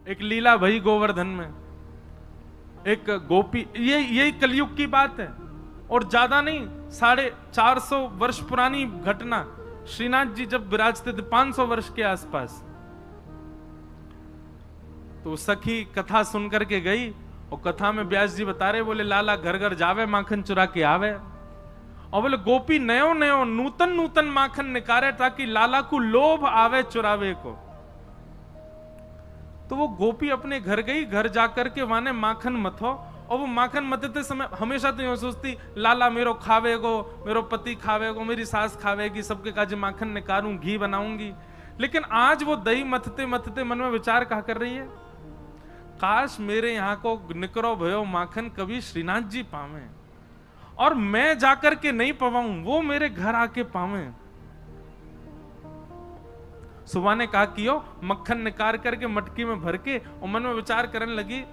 एक लीला भई गोवर्धन में, एक गोपी, ये कलयुग की बात है और ज्यादा नहीं, 450 वर्ष पुरानी घटना। श्रीनाथ जी जब विराजते थे 500 वर्ष के आसपास, तो सखी कथा सुनकर के गई और कथा में व्यास जी बता रहे, बोले लाला घर घर जावे माखन चुरा के आवे, और बोले गोपी नयो नयो नूतन नूतन माखन निकारे ताकि लाला को लोभ आवे चुरावे को। तो वो गोपी अपने घर गई, घर जाकर के वहां माखन मथो, और वो माखन मथते समय हमेशा तो यूं सोचती लाला मेरो खावेगो, मेरो पति खावेगो, मेरी सास खावेगी, सबके काज माखन निकालूं, घी बनाऊंगी। लेकिन आज वो दही मथते मथते मन में विचार कहा कर रही है, काश मेरे यहाँ को निकरो भयो माखन कभी श्रीनाथ जी पावे, और मैं जाकर के नहीं पवाऊं, वो मेरे घर आके पावे। सुबह ने कहा कि मक्खन निकाल करके मटकी में भर के, और मन में विचार करने लगी,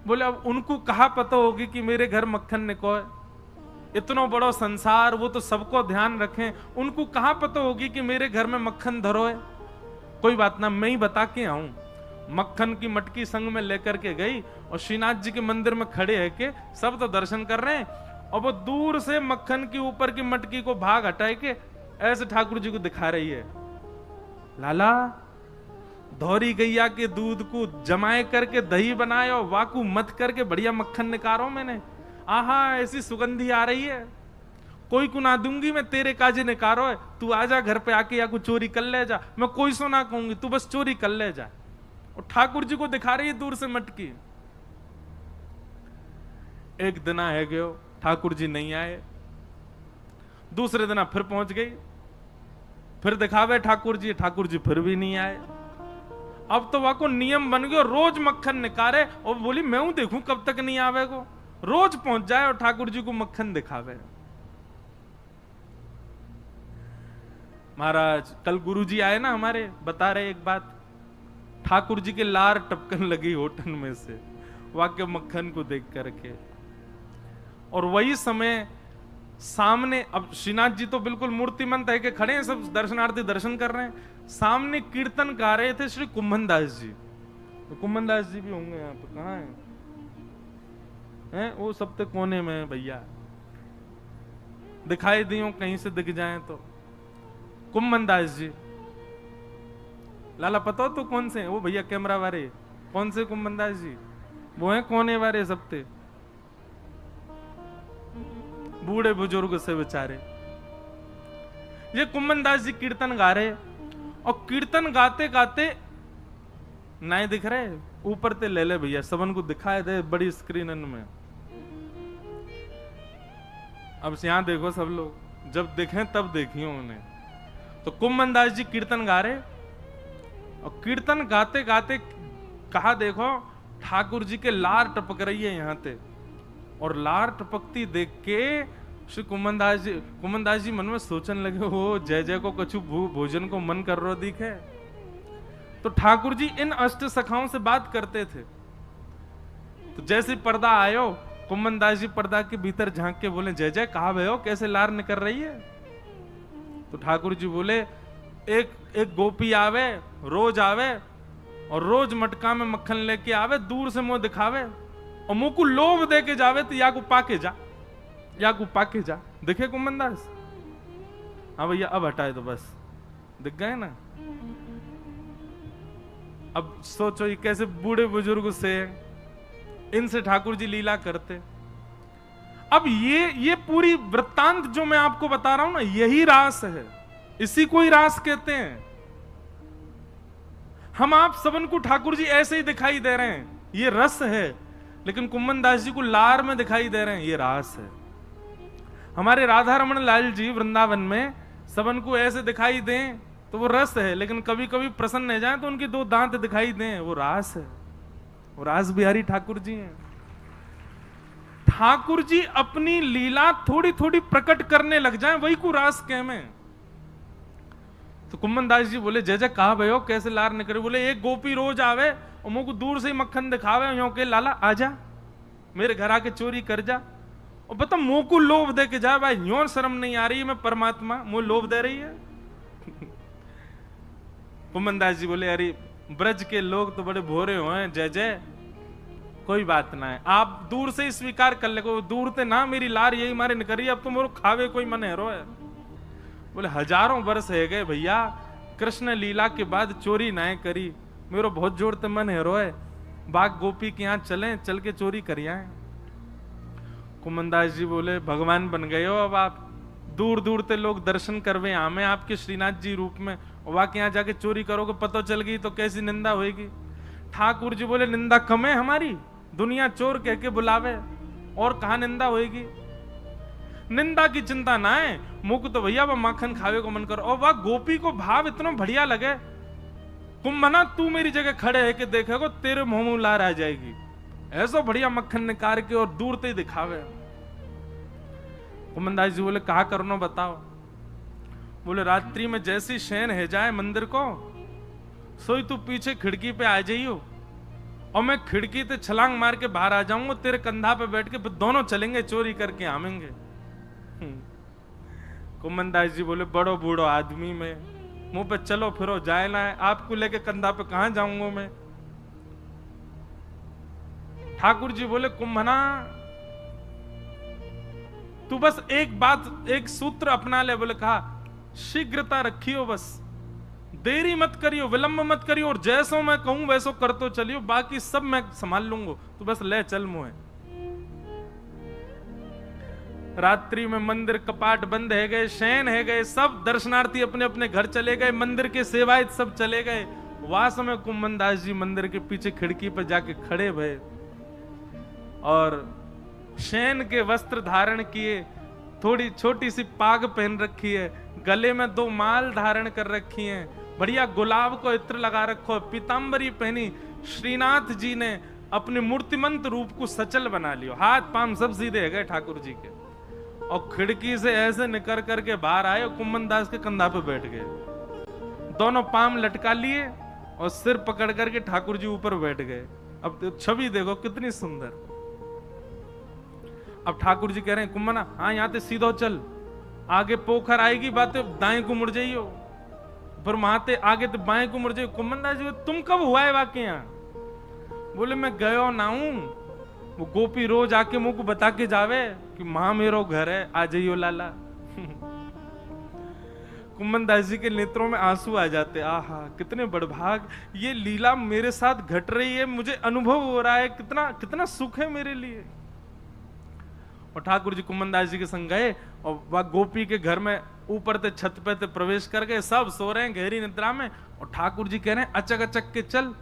बोले अब उनको कहा पता होगी कि मेरे घर मक्खन निको है, इतना बड़ा संसार, वो तो सबको ध्यान रखें, उनको कहा पता होगी कि मेरे घर में मक्खन धरो है। कोई बात ना, मैं ही बता के आऊं। मक्खन की मटकी संग में लेकर के गई और श्रीनाथ जी के मंदिर में खड़े है के सब तो दर्शन कर रहे हैं, और वो दूर से मक्खन के ऊपर की मटकी को भाग हटाए के ऐसे ठाकुर जी को दिखा रही है, लाला धौरी गैया के दूध को जमाए करके दही बनाए और वाकू मत करके बढ़िया मक्खन निकारो मैंने, आहा ऐसी सुगंधी आ रही है, कोई को ना दूंगी मैं, तेरे काजे निकारो है, तू आजा घर पे आके या कुछ चोरी कर ले जा, मैं कोई सो ना कहूंगी, तू बस चोरी कर ले जा। और ठाकुर जी को दिखा रही है दूर से मटकी। एक दिन है गयो, ठाकुर जी नहीं आए, दूसरे दिन फिर पहुंच गई, फिर दिखावे ठाकुर जी फिर भी नहीं आए। अब तो वहां को नियम बन गयो, रोज मक्खन निकाले, और बोली मैं हूं देखूं कब तक नहीं आवे को, रोज पहुंच जाए और ठाकुर जी को मक्खन दिखावे। महाराज कल गुरु जी आए ना हमारे, बता रहे एक बात, ठाकुर जी के लार टपकन लगी होठन में से वाक्य मक्खन को देख करके। और वही समय सामने, अब श्रीनाथ जी तो बिल्कुल मूर्तिमंत है कि खड़े हैं, सब दर्शनार्थी दर्शन कर रहे हैं, सामने कीर्तन गा रहे थे श्री कुंभन दास जी। तो कुंभन दास जी भी होंगे यहाँ पे, कहाँ हैं? वो सब तो कोने में है भैया, दिखाई दियो कहीं से दिख जाए तो। कुंभन दास जी, लाला पता हो तो कौन से हैं? वो भैया कैमरा वाले, कौन से कुंभन दास जी? वो हैं कोने वाले सबते, बूढ़े बुजुर्ग से बेचारे। ये कुंभन दास जी कीर्तन गा रहे, और कीर्तन गाते गाते नहीं दिख रहे, ऊपर ते ले ले भैया, सबन को दिखाए दे बड़ी स्क्रीन में। अब यहां देखो सब लोग, जब देखें तब देखियो उन्हें। तो कुंभन दास जी कीर्तन गा रहे, और कीर्तन गाते गाते कहा देखो ठाकुर जी के लार टपक रही है यहां ते, और लार टपकती देख के श्री कुंभन दास जी मन में सोचने लगे, हो जय जय को कछु भोजन को मन कर रो दिखे। तो ठाकुर जी इन अष्ट सखाओं से बात करते थे। तो जैसे पर्दा आयो, कुंभन दास जी पर्दा के भीतर झांक के बोले, जय जय कहा भयो, कैसे लार निकल रही है? तो ठाकुर जी बोले, एक गोपी आवे, रोज आवे, और रोज मटका में मक्खन लेके आवे, दूर से मुंह दिखावे, और मुंह को लोभ दे के जावे, तो या को पाके जा, या को पाके जा। दिखे कुंभन दास? हाँ भैया अब हटाए तो बस, दिख गए ना। अब सोचो ये कैसे बूढ़े बुजुर्ग से, इनसे ठाकुर जी लीला करते। अब ये पूरी वृत्तांत जो मैं आपको बता रहा हूं ना, यही रास है, इसी को ही रास कहते हैं। हम आप सबन को ठाकुर जी ऐसे ही दिखाई दे रहे हैं, ये रस है, लेकिन कुंभन दास जी को लार में दिखाई दे रहे हैं, ये रास है। हमारे राधा रमन लाल जी वृंदावन में सबन को ऐसे दिखाई दें तो वो रस है, लेकिन कभी कभी प्रसन्न हो जाए तो उनके दो दांत दिखाई दें, वो रास है। वो रास बिहारी ठाकुर जी हैं। ठाकुर जी अपनी लीला थोड़ी थोड़ी प्रकट करने लग जाएं, वही को रास कह में। तो कुंभन दास जी बोले, जय जय कहा भयो, कैसे लार निकले? बोले, एक गोपी रोज आवे और मुंह को दूर से ही मक्खन दिखावे, यो के लाला आजा मेरे घर आके चोरी कर जा, और बता मुंह को लोभ दे के जा। भाई यो शर्म नहीं आ रही है, मैं परमात्मा मुंह लोभ दे रही है। कुंभन दास जी बोले, अरे ब्रज के लोग तो बड़े भोरे हुए, जय जय। कोई बात ना है, आप दूर से ही स्वीकार कर ले, को दूर से ना मेरी लार यही मारे निकरी, अब तो मोरो खावे कोई मन है रो है। बोले हजारों वर्ष है गए भैया, कृष्ण लीला के बाद चोरी ना करी, मेरो बहुत जोर ते मन है रो है, बाग गोपी के यहाँ चले, चल के चोरी करिया है। कुमनदास जी बोले भगवान बन गए हो अब आप, दूर दूर से लोग दर्शन करवे आमे आपके श्रीनाथ जी रूप में, वहां के यहाँ जाके चोरी करोगे, पता चल गई तो कैसी निंदा होगी। ठाकुर जी बोले निंदा कम है हमारी, दुनिया चोर कह के बुलावे, और कहा निंदा होगी। निंदा की चिंता ना है, मुख तो भैया वह माखन खावे को मन करो। और वह गोपी को भाव इतना बढ़िया लगे, कुंभना तू मेरी जगह खड़े है कि देखेगो तेरे मुंह में लार आ जाएगी, ऐसा बढ़िया मक्खन निकाल के और दूर से दिखावे। कुमनदास जी बोले कहा करनो बताओ। बोले रात्रि में जैसी शयन है जाए मंदिर को, सोई तू पीछे खिड़की पे आ जाइयो, और मैं खिड़की से छलांग मार के बाहर आ जाऊंगा, तेरे कंधा पे बैठ के फिर दोनों चलेंगे चोरी करके आवेंगे। कुमनदास जी बोले बड़ो बूढ़ो आदमी में मुंह पे चलो फिरो जाए ना है, आपको लेके कंधा पे कहां जाऊंगा मैं। ठाकुर जी बोले कुंभना तू बस एक बात, एक सूत्र अपना ले। बोले कहा शीघ्रता रखियो, बस देरी मत करियो, विलंब मत करियो, और जैसो मैं कहूं वैसो कर तो चलियो, बाकी सब मैं संभाल लूंगा, तू बस ले चल मुझे। रात्रि में मंदिर कपाट बंद है गए, शयन है गए, सब दर्शनार्थी अपने अपने घर चले गए, मंदिर के सेवायत सब चले गए। वास में कुंभनदास जी मंदिर के पीछे खिड़की पर जाके खड़े भये और शयन के वस्त्र धारण किए, थोड़ी छोटी सी पाग पहन रखी है, गले में 2 माल धारण कर रखी हैं, बढ़िया गुलाब को इत्र लगा रखो, पीतांबरी पहनी। श्रीनाथ जी ने अपने मूर्तिमंत रूप को सचल बना लियो, हाथ पांव सब सीधे है गए ठाकुर जी के, और खिड़की से ऐसे निकल करके बाहर आए और कुंभनदास के कंधा पे बैठ गए, दोनों पांव लटका लिए और सिर पकड़ करके ठाकुर जी ऊपर बैठ गए। अब छवि देखो कितनी सुंदर। अब ठाकुर जी कह रहे हैं कुंभना हाँ यहाँ से सीधो चल, आगे पोखर आएगी बातें दाएं को मुड़ जाइयो, फिर वहां से आगे तो बाएं को मुड़ जाइयो। कुंभनदास जी तुम कब हुआ है वाकई यहाँ? बोले मैं गयो ना हूं, वो गोपी रोज आके मुंह को बता के जावे कि मां मेरो घर है, आ जाइयो लाला। कुंभनदास जी के नेत्रों में आंसू आ जाते, आहा कितने बड़भाग, ये लीला मेरे साथ घट रही है, मुझे अनुभव हो रहा है, कितना कितना सुख है मेरे लिए। और ठाकुर जी कुंभनदास जी के संग गए और वह गोपी के घर में ऊपर से छत पे ते प्रवेश कर गए, सब सो रहे हैं गहरी निद्रा में, और ठाकुर जी कह रहे हैं अचक अचक के चल,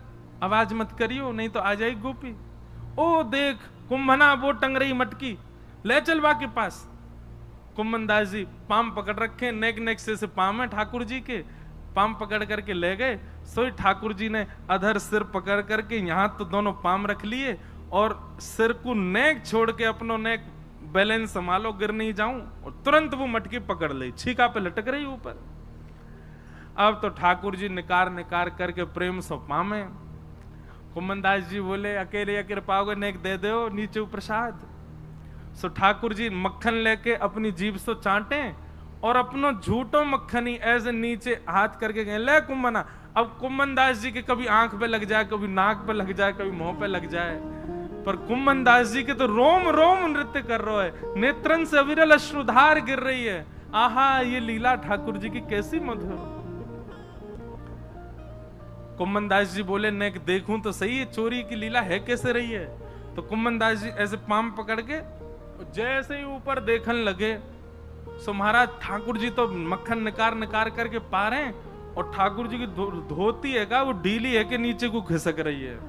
आवाज मत करियो नहीं तो आ जाएगी गोपी। ओ देख कुंभना वो टंग रही मटकी, ले चल बा के पास। कुंभनदास जी पाम पकड़ रखे, नेक नेक से पाम है ठाकुर जी के, पाम पकड़ करके ले गए। सोई ठाकुर जी ने अधर सिर पकड़ करके यहां तो दोनों पाम रख लिए और सिर को नेक छोड़ के अपनो नेक बैलेंस संभालो गिर नहीं जाऊं, और तुरंत वो मटकी पकड़ ली, छीका पे लटक रही ऊपर। अब तो ठाकुर जी निकार निकार करके प्रेम से पामे। कुंभनदास जी बोले अकेले अकेले पाओगे नेक दे दो नीचे प्रसाद। सो ठाकुर जी मक्खन लेके अपनी जीभ से चाटे और अपनो झूठो मक्खन ही ऐसे नीचे हाथ करके गए, ले कुंभना। अब कुंभनदास जी के कभी आंख पे लग जाए, कभी नाक पे लग जाए, कभी मुंह पे लग जाए, पर कुंभनदास जी के तो रोम रोम नृत्य कर रहे है, नेत्रन से अविरल अश्रुधार गिर रही है। आहा ये लीला ठाकुर जी की कैसी मधुर। कुंभनदास जी बोले नेक देखूं तो सही है चोरी की लीला है कैसे रही है। तो कुंभनदास जी ऐसे पाम पकड़ के जैसे ही ऊपर देखने लगे, सो महाराज ठाकुर जी तो मक्खन निकार निकार करके पा रहे हैं, और ठाकुर जी की धोती है का वो ढीली है कि नीचे को खिसक रही है।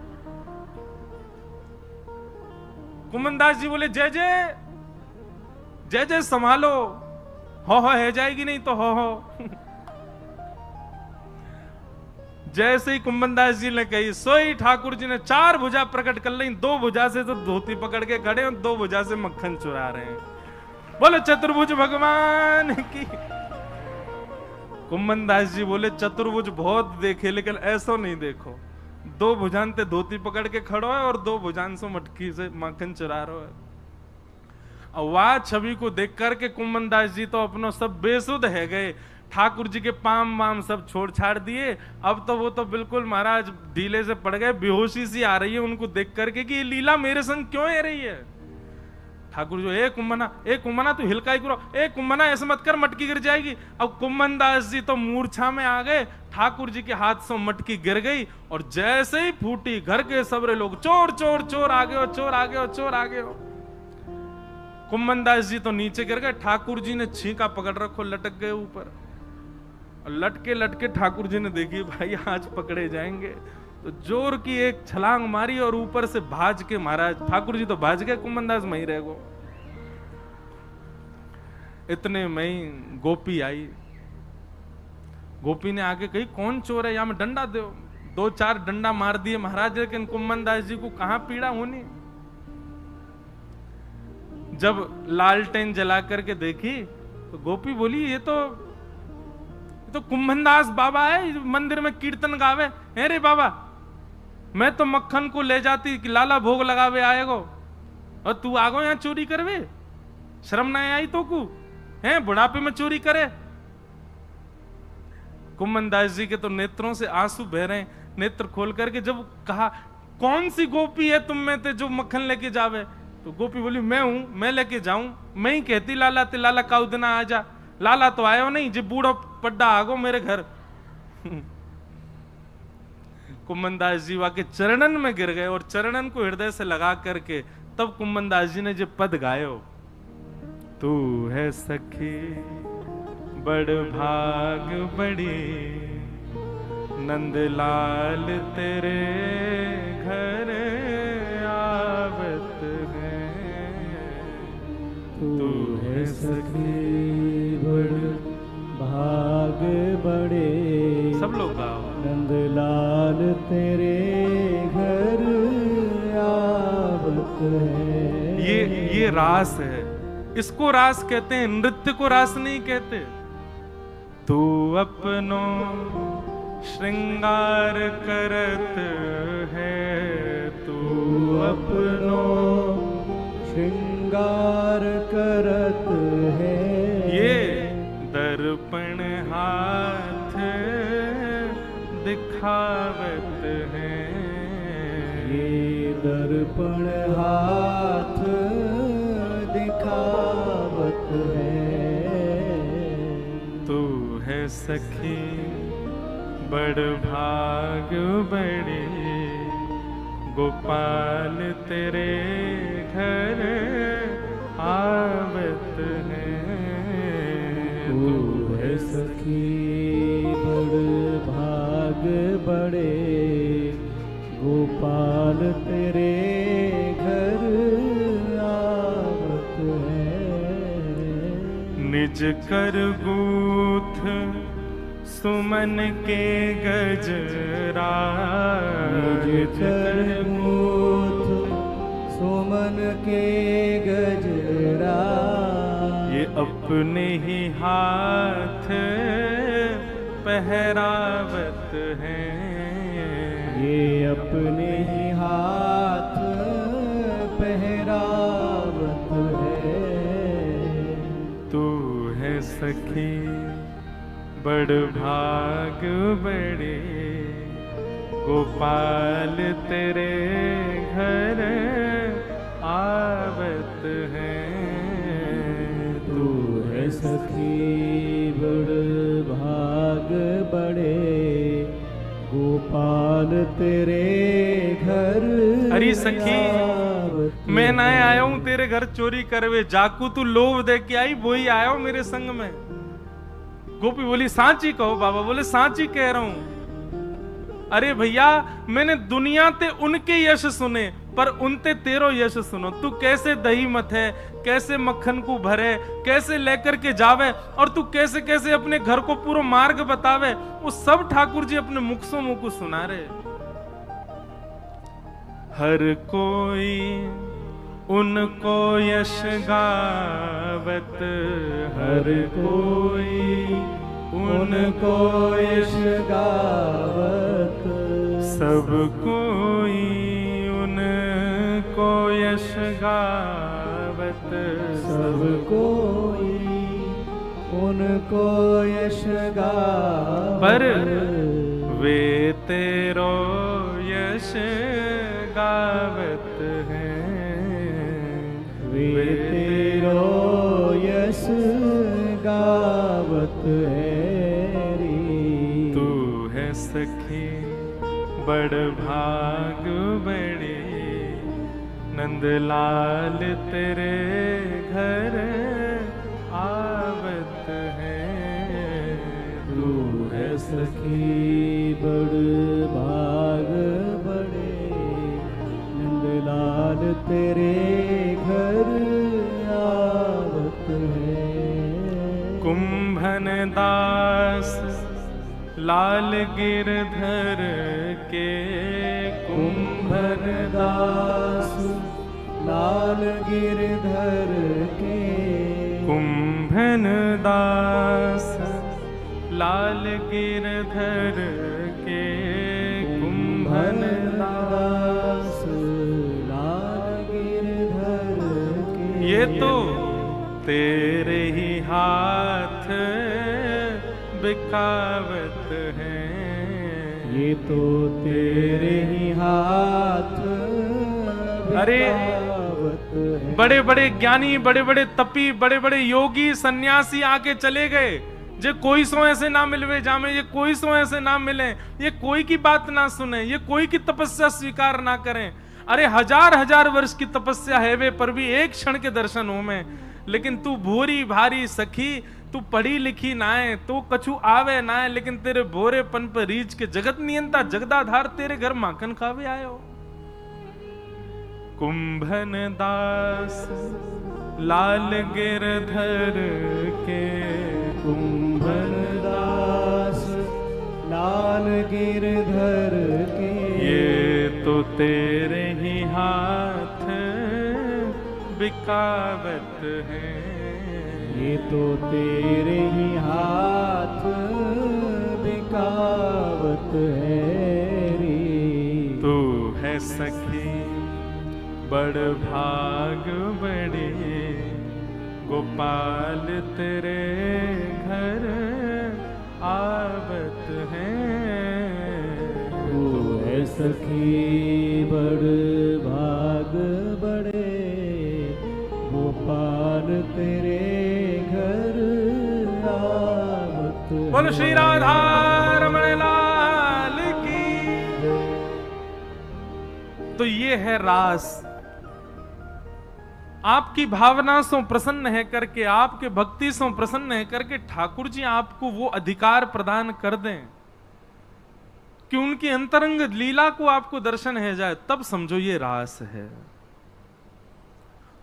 कुंभनदास जी बोले जय जय जय जय संभालो, हो है जाएगी नहीं तो हो। जैसे ही कुंभनदास जी ने कही सोई ठाकुर जी ने 4 भुजा प्रकट कर ली, 2 भुजा से तो धोती पकड़ के खड़े और 2 भुजा से मक्खन चुरा रहे हैं। बोले चतुर्भुज भगवान की। कुंभनदास जी बोले चतुर्भुज बहुत देखे लेकिन ऐसा नहीं देखो, 2 भुजान ते धोती पकड़ के खड़ो है और 2 भुजान से मटकी से मक्खन चुरा रहे है। और वह छवि को देख करके कुंभनदास जी तो अपनो सब बेसुध है गए। ठाकुर जी के पाम वाम सब छोड़ छाड़ दिए। अब तो वो तो बिल्कुल महाराज ढीले से पड़ गए, बेहोशी सी आ रही है उनको देख करके कि ये लीला मेरे संग क्यों है रही है। ठाकुर जो ए कुम्मना तू हिलकाई करो, ए कुम्मना ऐसे मत कर, मटकी गिर जाएगी। अब कुम्मन दास जी तो मूर्छा में आ गए, ठाकुर जी के हाथ से मटकी गिर गई और जैसे ही फूटी घर के सबरे लोग चोर चोर चोर आ गए हो, चोर आ गए हो, चोर आ गए हो। कुम्मन दास जी तो नीचे गिर गए, ठाकुर जी ने छींका पकड़ रखो, लटक गए ऊपर। और लटके लटके ठाकुर जी ने देखी भाई आज पकड़े जाएंगे, तो जोर की एक छलांग मारी और ऊपर से भाज के महाराज ठाकुर जी तो भाज गए, कुम्मन दास वहीं रह गो। इतने में ही गोपी आई। गोपी ने आके कही कौन चोर है, या में डंडा दो। 2-4 डंडा मार दिए महाराज, लेकिन कुम्मन दास जी को कहां पीड़ा होनी। जब लालटेन जला करके देखी तो गोपी बोली ये तो कुम्भनदास बाबा है, मंदिर में कीर्तन गावे। अरे बाबा मैं तो मक्खन को ले जाती कि लाला भोग लगावे आएगो, और तू आगो यहाँ चोरी करवे, शर्म ना आई तो को हैं बुढ़ापे में चोरी करे। कुम्भनदास जी के तो नेत्रों से आंसू बह रहे हैं। नेत्र खोल करके जब कहा कौन सी गोपी है तुम में ते जो मक्खन लेके जावे, तो गोपी बोली मैं हूं, मैं लेके जाऊं। मैं ही कहती लाला ते लाला काउ दिन आ जा, लाला तो आयो नहीं, जो बूढ़ो पड्डा आगो मेरे घर। कुम्भनदास जी के चरणन में गिर गए और चरणन को हृदय से लगा करके तब कुम्भनदास जी ने जो पद गायो, तू है सखी बड़ भाग बड़ी, नंदलाल तेरे घर आवत है। तू है सखी बड़ भाग बड़े, सब लोग गाओ, नंदलाल तेरे घर आवत है। ये रास है, इसको रास कहते हैं, नृत्य को रास नहीं कहते। तू अपनो श्रृंगार करत है, तू अपनो श्रृंगार करत है। ये दर्पण हाथ दिखावत है, ये दर्पण हाथ दिखावत है। तू है सखी बड़ भाग बड़ी, गोपाल तेरे घर आवत है। तू है सखी बड़ भाग बड़े, गोपाल तेरे घर आवत है। निज कर गूथ सुमन के गजरा, निज कर गूथ सुमन के गजरा। ये अपने ही हाथ पहरावत है, ये अपने ही हाथ पहरावत है। तू है सखी बड़ भाग बड़े, गोपाल तेरे घर आवत है। तू है सखी बड़ भाग बड़े, गोपाल तेरे घर। अरे सखी मैं ना आया हूं तेरे घर चोरी करवे, जाकू तू लोभ दे के आई वही आया हूं मेरे संग में। गोपी बोली सांची कहो बाबा, बोले सांची कह रहा हूं। अरे भैया मैंने दुनिया ते उनके यश सुने पर उनते तेरो यश सुनो। तू कैसे दही मत है, कैसे मक्खन को भरे, कैसे लेकर के जावे, और तू कैसे कैसे अपने घर को पूरा मार्ग बतावे, वो सब ठाकुर जी अपने मुख से मुख को सुना रहे। हर कोई उनको यश गावत, हर कोई उनको यश गावत। सब कोई उनको यश गावत, सब कोई उनको यश गावत पर वे तेरो यश गावत हैं, वे तेरो यश गावत है री। तू है सखी बड़ भाग बड़ी, नंदलाल तेरे घर आवत है। तू है सखी बड़ भाग बड़े, नंदलाल तेरे घर आवत है। कुंभन दास लाल गिरधर के, कुंभन दास लाल गिरधर के, कुंभन दास लाल गिरधर के, कुंभन दास लाल गिरधर के। ये तो तेरे ही हाथ बिकावत हैं, ये तो तेरे ही हाथ अरे बिकावत है। बड़े बड़े ज्ञानी, बड़े बड़े तपी, बड़े बड़े योगी सन्यासी आके चले गए। जे कोई सो ऐसे ना मिलवे जामे, ये कोई सो ऐसे ना मिले, ये कोई की बात ना सुने, ये कोई की तपस्या स्वीकार ना करें। अरे हजार हजार वर्ष की तपस्या है वे, पर भी एक क्षण के दर्शन हो में। लेकिन तू भूरी भारी सखी, तू पढ़ी लिखी ना है, तो कछु आवे ना है, लेकिन तेरे भोरेपन पर रीच के जगत नियंता जगदाधार तेरे घर माखन खावे आयो। कुंभन दास लाल गिरधर के, कुंभन दास लाल गिरधर के। ये तो तेरे ही हाथ बिकावत हैं, ये तो तेरे ही हाथ बिकावत है री। तू है सखी बड़ भाग बड़ी, गोपाल तेरे घर आवत हैं। तू है सखी बड़ भाग बड़े, गोपाल तेरे घर आवत है। बोलो श्री राधा रमण लाल की। तो ये है रास। आपकी भावना से प्रसन्न है करके, आपके भक्ति से प्रसन्न है करके ठाकुर जी आपको वो अधिकार प्रदान कर दें कि उनकी अंतरंग लीला को आपको दर्शन है जाए, तब समझो ये रास है।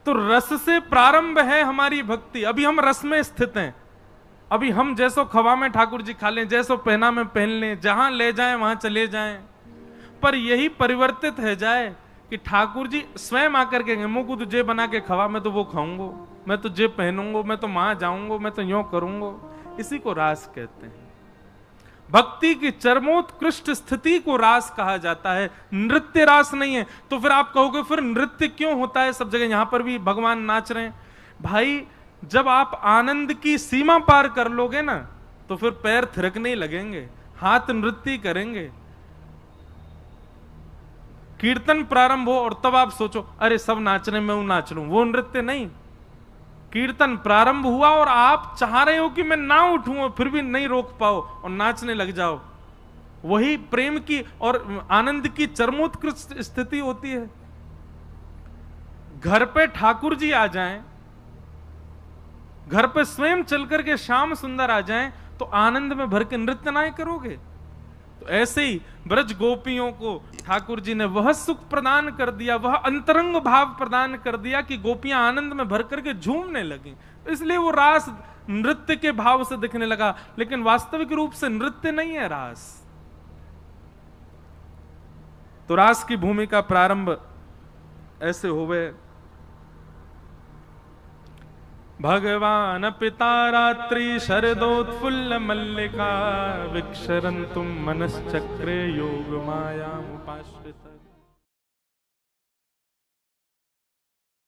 तो रस से प्रारंभ है हमारी भक्ति। अभी हम रस में स्थित हैं। अभी हम जैसो खवा में ठाकुर जी खा लें, जैसो पहना में पहन लें, जहां ले जाएं वहां चले जाएं, पर यही परिवर्तित है जाए कि ठाकुर जी स्वयं आकर के मुझको तो जे बना के खवा, मैं तो वो खाऊंगा, मैं तो जे पहनूंगा, मैं तो वहां जाऊंगा, मैं तो यूं करूंगा। इसी को रास कहते हैं। भक्ति की चरमोत्कृष्ट स्थिति को रास कहा जाता है। नृत्य रास नहीं है। तो फिर आप कहोगे फिर नृत्य क्यों होता है सब जगह? यहां पर भी भगवान नाच रहे हैं। भाई जब आप आनंद की सीमा पार कर लोगे ना, तो फिर पैर थिरकने लगेंगे, हाथ नृत्य करेंगे। कीर्तन प्रारंभ हो और तब आप सोचो अरे सब नाच रहे मैं नाच लूं, वो नृत्य नहीं। कीर्तन प्रारंभ हुआ और आप चाह रहे हो कि मैं ना उठूं और फिर भी नहीं रोक पाओ और नाचने लग जाओ, वही प्रेम की और आनंद की चरमोत्कृष्ट स्थिति होती है। घर पे ठाकुर जी आ जाएं, घर पे स्वयं चल करके श्याम सुंदर आ जाएं, तो आनंद में भर के नृत्य ना करोगे? तो ऐसे ही ब्रज गोपियों को ठाकुर जी ने वह सुख प्रदान कर दिया, वह अंतरंग भाव प्रदान कर दिया कि गोपियां आनंद में भर करके झूमने लगी। तो इसलिए वो रास नृत्य के भाव से दिखने लगा, लेकिन वास्तविक रूप से नृत्य नहीं है रास। तो रास की भूमिका प्रारंभ ऐसे हुए। भगवान पिता रात्रि शरदोत्फुल्ल मल्लिका, विक्षरन्तुम मनश्चक्रे योग मायामुपाश्रितः।